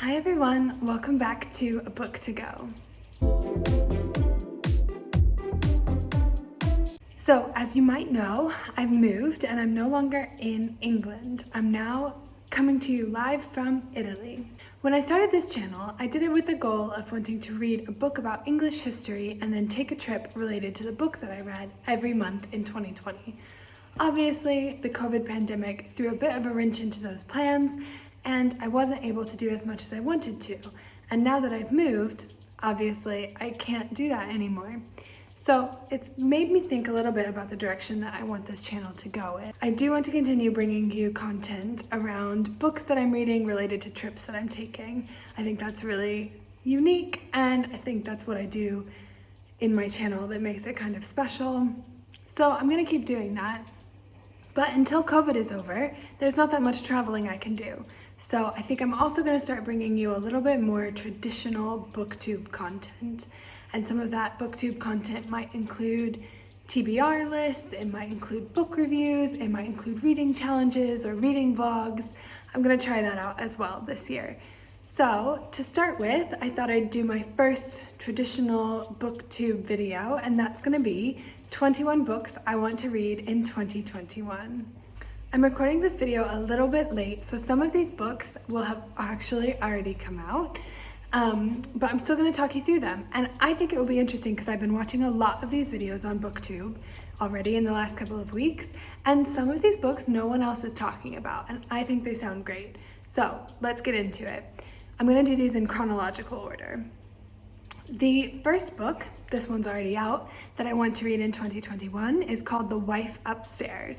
Hi everyone, welcome back to A Book to Go. So as you might know, I've moved and I'm no longer in England. I'm now coming to you live from Italy. When I started this channel, I did it with the goal of wanting to read a book about English history and then take a trip related to the book that I read every month in 2020. Obviously, the COVID pandemic threw a bit of a wrench into those plans, and I wasn't able to do as much as I wanted to. And now that I've moved, obviously, I can't do that anymore. So it's made me think a little bit about the direction that I want this channel to go in. I do want to continue bringing you content around books that I'm reading related to trips that I'm taking. I think that's really unique, and I think that's what I do in my channel that makes it kind of special. So I'm gonna keep doing that. But until COVID is over, there's not that much traveling I can do. So I think I'm also going to start bringing you a little bit more traditional Booktube content. And some of that Booktube content might include TBR lists, it might include book reviews, it might include reading challenges or reading vlogs. I'm going to try that out as well this year. So to start with, I thought I'd do my first traditional Booktube video, and that's going to be 21 books I want to read in 2021. I'm recording this video a little bit late, so some of these books will have actually already come out, but I'm still going to talk you through them. And I think it will be interesting because I've been watching a lot of these videos on Booktube already in the last couple of weeks, and some of these books no one else is talking about, and I think they sound great. So let's get into it. I'm going to do these in chronological order. The first book, this one's already out, that I want to read in 2021 is called The Wife Upstairs.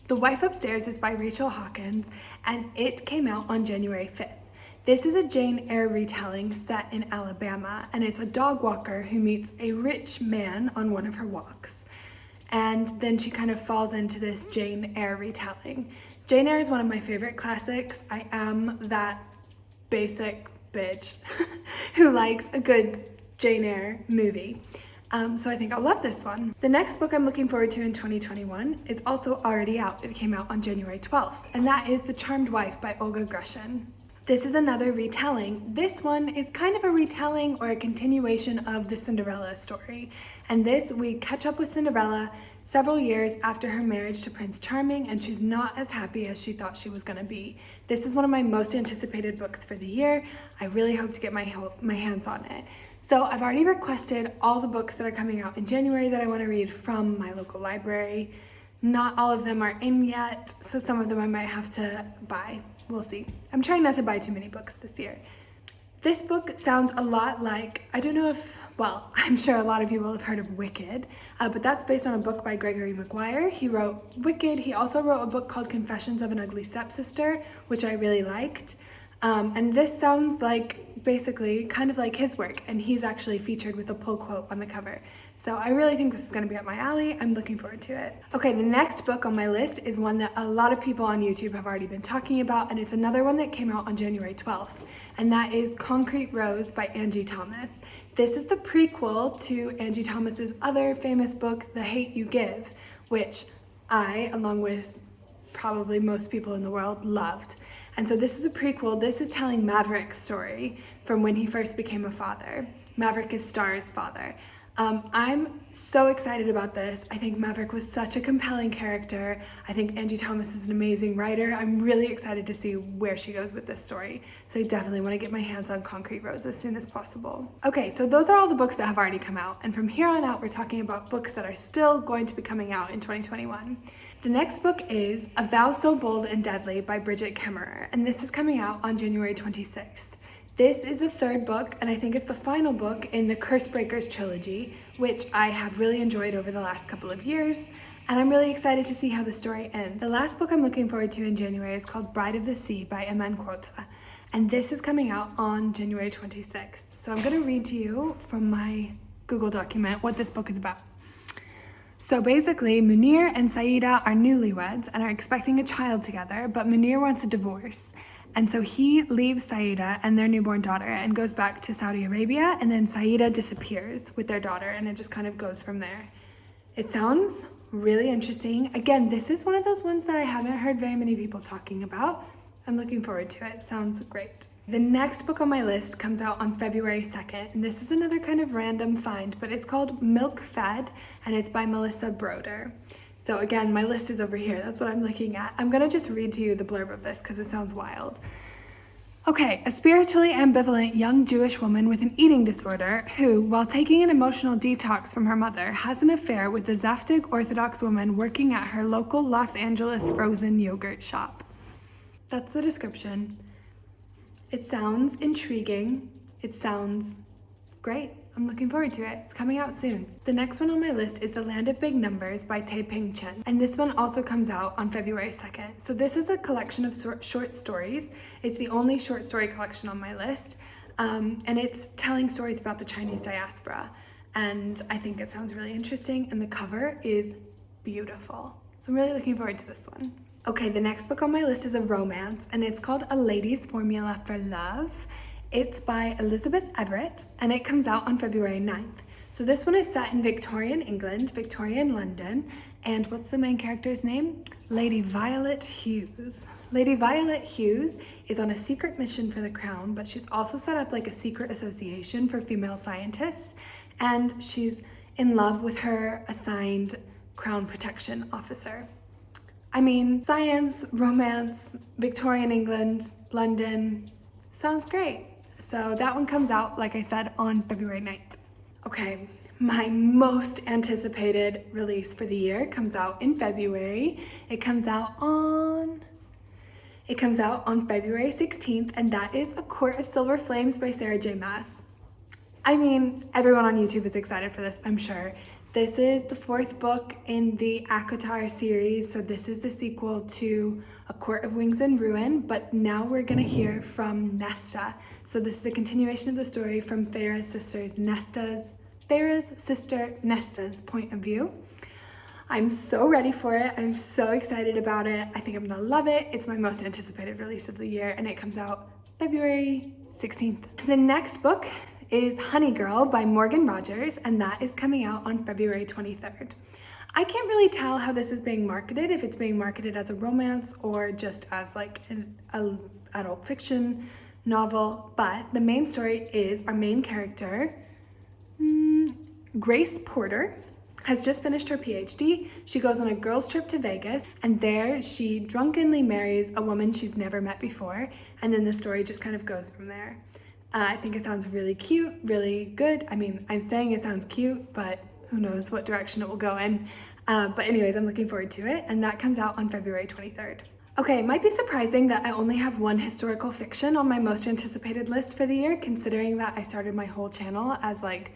The Wife Upstairs is by Rachel Hawkins, and it came out on January 5th. This is a Jane Eyre retelling set in Alabama, and it's a dog walker who meets a rich man on one of her walks. And then she kind of falls into this Jane Eyre retelling. Jane Eyre is one of my favorite classics. I am that basic bitch who likes a good Jane Eyre movie. So I think I'll love this one. The next book I'm looking forward to in 2021 is also already out. It came out on January 12th, and that is The Charmed Wife by Olga Grushin. This is another retelling. This one is kind of a retelling or a continuation of the Cinderella story. And this, we catch up with Cinderella several years after her marriage to Prince Charming, and she's not as happy as she thought she was gonna be. This is one of my most anticipated books for the year. I really hope to get my hands on it. So I've already requested all the books that are coming out in January that I want to read from my local library. Not all of them are in yet, so some of them I might have to buy. We'll see. I'm trying not to buy too many books this year. This book sounds a lot like, I don't know if, well, I'm sure a lot of you will have heard of Wicked, but that's based on a book by Gregory Maguire. He wrote Wicked. He also wrote a book called Confessions of an Ugly Stepsister, which I really liked. And this sounds like basically kind of like his work, and he's actually featured with a pull quote on the cover. So I really think this is going to be up my alley. I'm looking forward to it. Okay, the next book on my list is one that a lot of people on YouTube have already been talking about, and it's another one that came out on January 12th, and that is Concrete Rose by Angie Thomas. This is the prequel to Angie Thomas's other famous book, The Hate You Give, which I, along with probably most people in the world, loved. And so this is a prequel. This is telling Maverick's story from when he first became a father. Maverick is Star's father. I'm so excited about this. I think Maverick was such a compelling character. I think Angie Thomas is an amazing writer. I'm really excited to see where she goes with this story. So I definitely want to get my hands on Concrete Rose as soon as possible. Okay, so those are all the books that have already come out. And from here on out, we're talking about books that are still going to be coming out in 2021. The next book is A Vow So Bold and Deadly by Brigid Kemmerer, and this is coming out on January 26th. This is the third book, and I think it's the final book in the Cursebreakers trilogy, which I have really enjoyed over the last couple of years, and I'm really excited to see how the story ends. The last book I'm looking forward to in January is called Bride of the Sea by Eman Quotah, and this is coming out on January 26th. So I'm going to read to you from my Google document what this book is about. So basically, Munir and Saida are newlyweds and are expecting a child together, but Munir wants a divorce. And so he leaves Saida and their newborn daughter and goes back to Saudi Arabia, and then Saida disappears with their daughter, and it just kind of goes from there. It sounds really interesting. Again, this is one of those ones that I haven't heard very many people talking about. I'm looking forward to it. Sounds great. The next book on my list comes out on February 2nd, and this is another kind of random find, but it's called Milkfed, and it's by Melissa Broder. So again, my list is over here, that's what I'm looking at. I'm gonna just read to you the blurb of this because it sounds wild. Okay, a spiritually ambivalent young Jewish woman with an eating disorder who, while taking an emotional detox from her mother, has an affair with the Zaftig Orthodox woman working at her local Los Angeles frozen yogurt shop. That's the description. It sounds intriguing. It sounds great. I'm looking forward to it. It's coming out soon. The next one on my list is The Land of Big Numbers by Taiping Chen. And this one also comes out on February 2nd. So this is a collection of short stories. It's the only short story collection on my list. And it's telling stories about the Chinese diaspora. And I think it sounds really interesting. And the cover is beautiful. So I'm really looking forward to this one. Okay, the next book on my list is a romance, and it's called A Lady's Formula for Love. It's by Elizabeth Everett, and it comes out on February 9th. So this one is set in Victorian England, Victorian London, and what's the main character's name? Lady Violet Hughes. Lady Violet Hughes is on a secret mission for the crown, but she's also set up like a secret association for female scientists, and she's in love with her assigned crown protection officer. I mean, science, romance, Victorian England, London, sounds great. So that one comes out, like I said, on February 9th. Okay, my most anticipated release for the year comes out in February. It comes out on February 16th, and that is A Quart of Silver Flames by Sarah J. Maas. I mean, everyone on YouTube is excited for this, I'm sure. This is the 4th book in the ACOTAR series, so this is the sequel to A Court of Wings and Ruin, but now we're gonna hear from Nesta. So this is a continuation of the story from Farah's sister Nesta's point of view. I'm so ready for it. I'm so excited about it. I think I'm gonna love it. It's my most anticipated release of the year, and it comes out February 16th. The next book is Honey Girl by Morgan Rogers, and that is coming out on February 23rd. I can't really tell how this is being marketed, if it's being marketed as a romance or just as like an adult fiction novel, but the main story is our main character, Grace Porter, has just finished her PhD. She goes on a girls' trip to Vegas, and there she drunkenly marries a woman she's never met before, and then the story just kind of goes from there. I think it sounds really cute, really good. I mean, I'm saying it sounds cute, but who knows what direction it will go in. But anyways, I'm looking forward to it, and that comes out on February 23rd. Okay, it might be surprising that I only have one historical fiction on my most anticipated list for the year, considering that I started my whole channel as like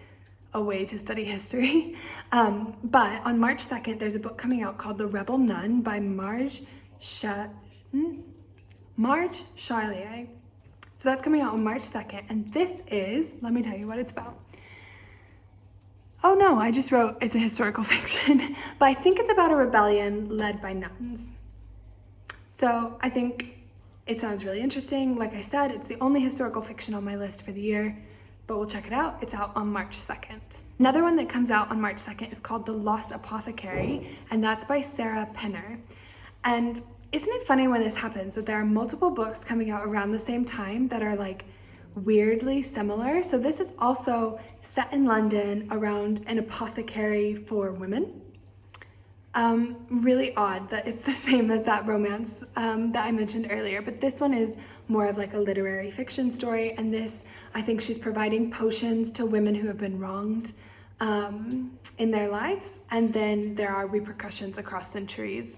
a way to study history. But on March 2nd, there's a book coming out called The Rebel Nun by Marj Charlier. So that's coming out on March 2nd, and this is, let me tell you what it's about. Oh no, I just wrote it's a historical fiction, but I think it's about a rebellion led by nuns. So I think it sounds really interesting. Like I said, it's the only historical fiction on my list for the year, but we'll check it out. It's out on March 2nd. Another one that comes out on March 2nd is called The Lost Apothecary, and that's by Sarah Penner. And isn't it funny when this happens, that there are multiple books coming out around the same time that are like weirdly similar? So this is also set in London around an apothecary for women. Really odd that it's the same as that romance that I mentioned earlier, but this one is more of like a literary fiction story, and this, I think she's providing potions to women who have been wronged in their lives, and then there are repercussions across centuries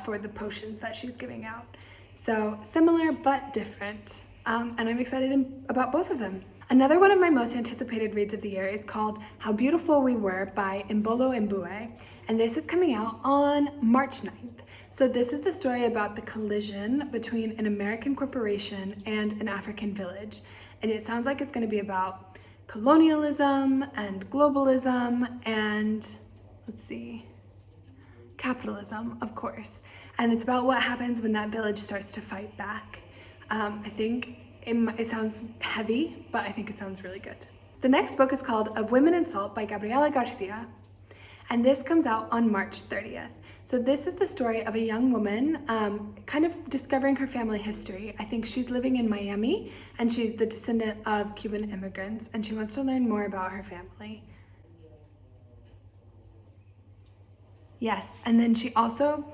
for the potions that she's giving out. So similar but different, and I'm excited about both of them. Another one of my most anticipated reads of the year is called How Beautiful We Were by Mbolo Mbue, and this is coming out on March 9th. So this is the story about the collision between an American corporation and an African village, and it sounds like it's going to be about colonialism and globalism and, let's see, capitalism, of course. And it's about what happens when that village starts to fight back. I think it sounds heavy, but I think it sounds really good. The next book is called Of Women and Salt by Gabriela Garcia, and this comes out on March 30th. So this is the story of a young woman kind of discovering her family history. I think she's living in Miami and she's the descendant of Cuban immigrants and she wants to learn more about her family. Yes, and then she also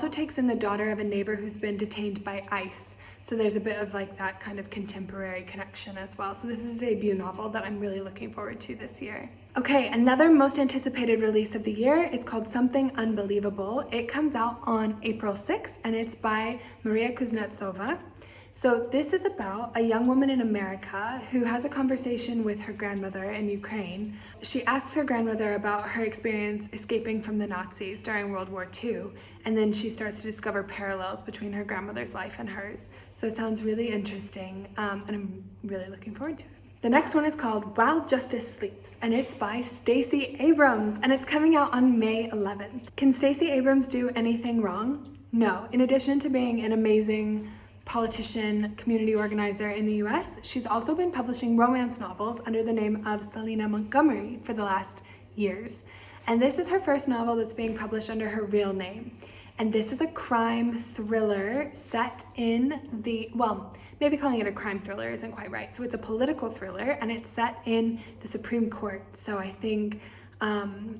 takes in the daughter of a neighbor who's been detained by ICE. So there's a bit of like that kind of contemporary connection as well. So this is a debut novel that I'm really looking forward to this year. Okay, another most anticipated release of the year is called Something Unbelievable. It comes out on April 6th and it's by Maria Kuznetsova. So this is about a young woman in America who has a conversation with her grandmother in Ukraine. She asks her grandmother about her experience escaping from the Nazis during World War II, and then she starts to discover parallels between her grandmother's life and hers. So it sounds really interesting, and I'm really looking forward to it. The next one is called While Justice Sleeps, and it's by Stacey Abrams, and it's coming out on May 11th. Can Stacey Abrams do anything wrong? No. In addition to being an amazing politician, community organizer in the US, she's also been publishing romance novels under the name of Selena Montgomery for the last years. And this is her first novel that's being published under her real name. And this is a crime thriller set in the, well, maybe calling it a crime thriller isn't quite right. So it's a political thriller and it's set in the Supreme Court. So I think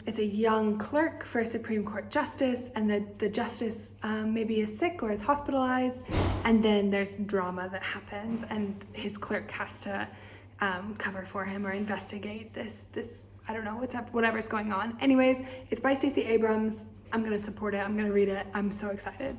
it's a young clerk for a Supreme Court justice, and the justice maybe is sick or is hospitalized, and then there's drama that happens, and his clerk has to cover for him or investigate this I don't know whatever's going on. Anyways, it's by Stacey Abrams. I'm gonna support it. I'm gonna read it. I'm so excited.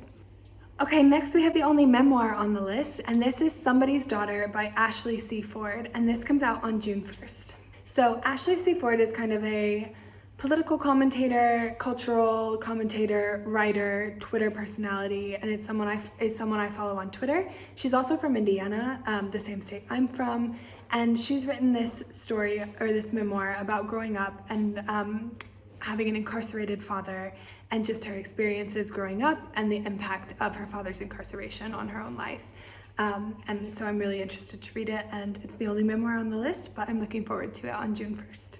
Okay, next we have the only memoir on the list, and this is Somebody's Daughter by Ashley C. Ford, and this comes out on June 1st. So Ashley C. Ford is kind of a political commentator, cultural commentator, writer, Twitter personality, and it's someone I follow on Twitter. She's also from Indiana, the same state I'm from, and she's written this story or this memoir about growing up and having an incarcerated father and just her experiences growing up and the impact of her father's incarceration on her own life. And so I'm really interested to read it, and it's the only memoir on the list, but I'm looking forward to it on June 1st.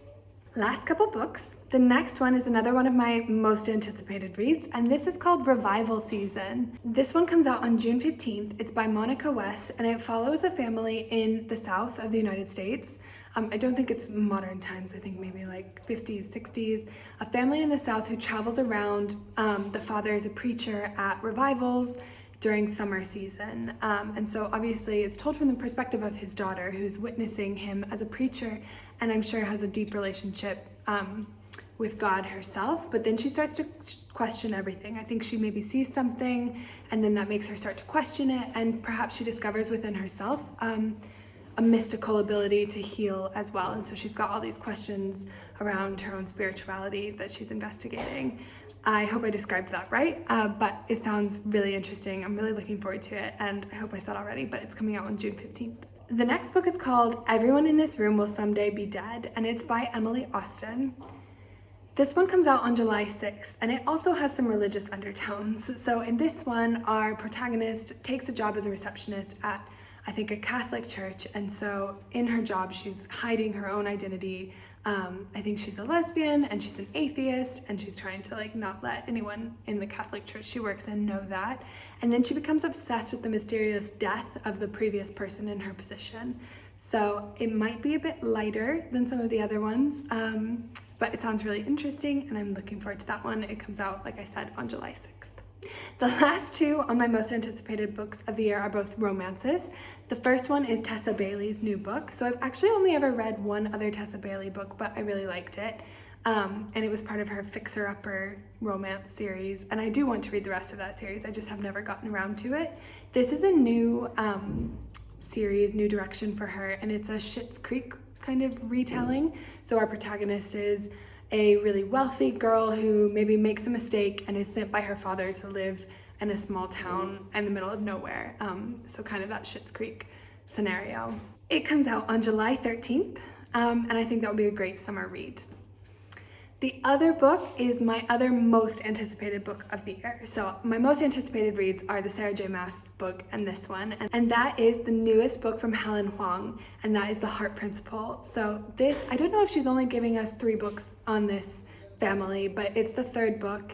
Last couple books. The next one is another one of my most anticipated reads, and this is called Revival Season. This one comes out on June 15th. It's by Monica West, and it follows a family in the South of the United States. I don't think it's modern times, I think maybe like 50s, 60s. A family in the South who travels around. The father is a preacher at revivals during summer season. And so obviously it's told from the perspective of his daughter, who's witnessing him as a preacher, and I'm sure has a deep relationship with God herself, but then she starts to question everything. I think she maybe sees something, and then that makes her start to question it, and perhaps she discovers within herself a mystical ability to heal as well. And so she's got all these questions around her own spirituality that she's investigating. I hope I described that right, but it sounds really interesting. I'm really looking forward to it, and I hope I said already, but it's coming out on June 15th. The next book is called Everyone in This Room Will Someday Be Dead, and it's by Emily Austin. This one comes out on July 6th, and it also has some religious undertones. So in this one, our protagonist takes a job as a receptionist at, I think, a Catholic church, and so in her job, she's hiding her own identity. I think she's a lesbian and she's an atheist, and she's trying to like not let anyone in the Catholic church she works in know that. And then she becomes obsessed with the mysterious death of the previous person in her position. So it might be a bit lighter than some of the other ones, but it sounds really interesting, and I'm looking forward to that one. It comes out, like I said, on July 6th. The last two on my most anticipated books of the year are both romances. The first one is Tessa Bailey's new book. So I've actually only ever read one other Tessa Bailey book, but I really liked it. And it was part of her Fixer Upper romance series. And I do want to read the rest of that series. I just have never gotten around to it. This is a new series, new direction for her, and it's a Schitt's Creek kind of retelling. So our protagonist is a really wealthy girl who maybe makes a mistake and is sent by her father to live in a small town in the middle of nowhere. So kind of that Schitt's Creek scenario. It comes out on July 13th, and I think that would be a great summer read. The other book is my other most anticipated book of the year. So my most anticipated reads are the Sarah J. Maas book and this one, and that is the newest book from Helen Huang, and that is The Heart Principle. So this, I don't know if she's only giving us 3 books on this family, but it's the third book.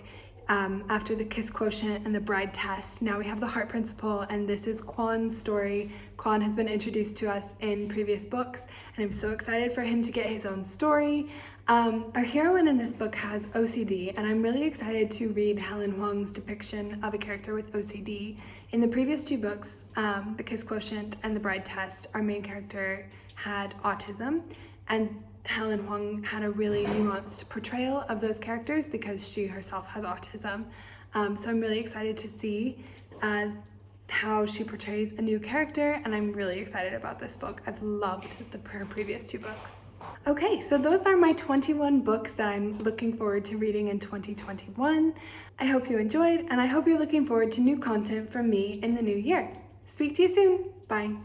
after the Kiss Quotient and the Bride Test. Now we have the Heart Principle, and this is Quan's story. Quan has been introduced to us in previous books, and I'm so excited for him to get his own story. Our heroine in this book has OCD, and I'm really excited to read Helen Huang's depiction of a character with OCD. In the previous two books, the Kiss Quotient and the Bride Test, our main character had autism, and Helen Huang had a really nuanced portrayal of those characters because she herself has autism. So I'm really excited to see how she portrays a new character, and I'm really excited about this book. I've loved her previous two books. Okay, so those are my 21 books that I'm looking forward to reading in 2021. I hope you enjoyed, and I hope you're looking forward to new content from me in the new year. Speak to you soon. Bye.